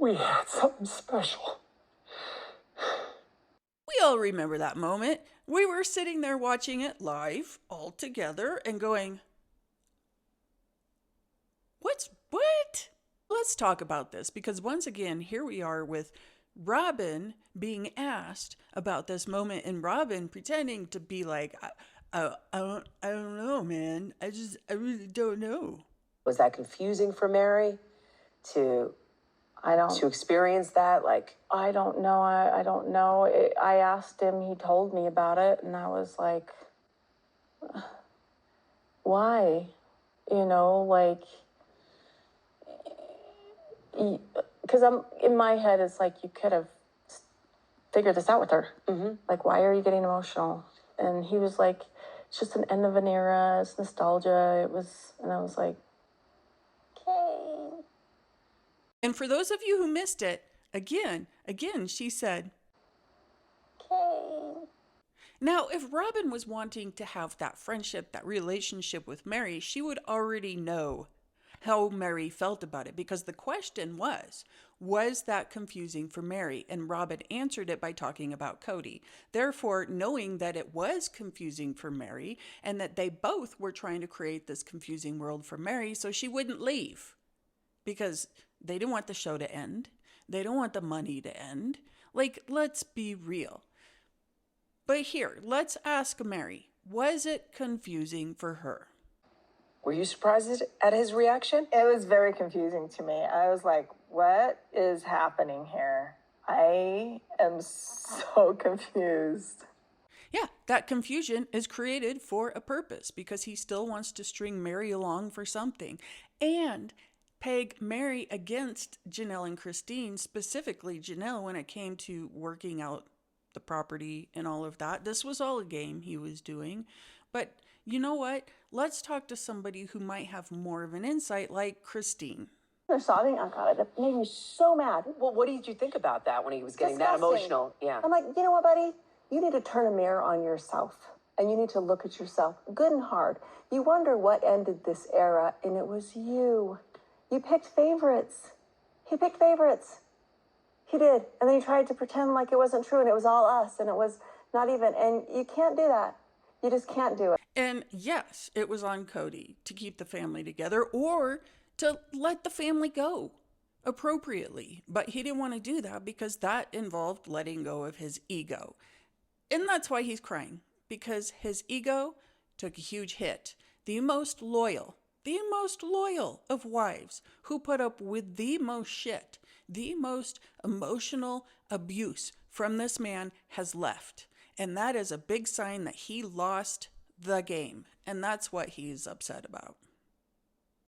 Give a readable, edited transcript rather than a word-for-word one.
We had something special. We all remember that moment. We were sitting there watching it live, all together, and going, what? Let's talk about this because once again, here we are with Robyn being asked about this moment and Robyn pretending to be like, I don't know, man. I really don't know. Was that confusing for Mary to to experience that? Like, I don't know. I don't know. I asked him, he told me about it, and I was like, why? You know, like, because I'm in my head, it's like you could have figured this out with her. mm-hmm. Like, why are you getting emotional? And he was like, it's just an end of an era. It's nostalgia. And I was like, okay. And for those of you who missed it, again, she said, Okay. now, if Robyn was wanting to have that friendship, that relationship with Mary, she would already know how Mary felt about it because the question was that confusing for Mary? And Robyn answered it by talking about Cody. Therefore, knowing that it was confusing for Mary and that they both were trying to create this confusing world for Mary so she wouldn't leave because they didn't want the show to end. They don't want the money to end. Like, let's be real. But here, let's ask Mary, was it confusing for her? Were you surprised at his reaction? It was very confusing to me. I was like, what is happening here? I am so confused. Yeah, that confusion is created for a purpose because he still wants to string Mary along for something and peg Mary against Janelle and Christine, specifically Janelle when it came to working out the property and all of that. This was all a game he was doing. But you know what? Let's talk to somebody who might have more of an insight, like Christine. They're sobbing. Oh God, it made me so mad. Well, what did you think about that when he was getting Disgusting. that emotional? Yeah. I'm like, you know what, buddy? You need to turn a mirror on yourself. And you need to look at yourself good and hard. You wonder what ended this era, and it was you. You picked favorites. He picked favorites. He did. And then he tried to pretend like it wasn't true, and it was all us, and it was not even. And you can't do that. You just can't do it. And yes, it was on Cody to keep the family together or to let the family go appropriately. But he didn't want to do that because that involved letting go of his ego. And that's why he's crying, because his ego took a huge hit. The most loyal of wives who put up with the most shit, the most emotional abuse from this man has left. And that is a big sign that he lost the game. And that's what he's upset about.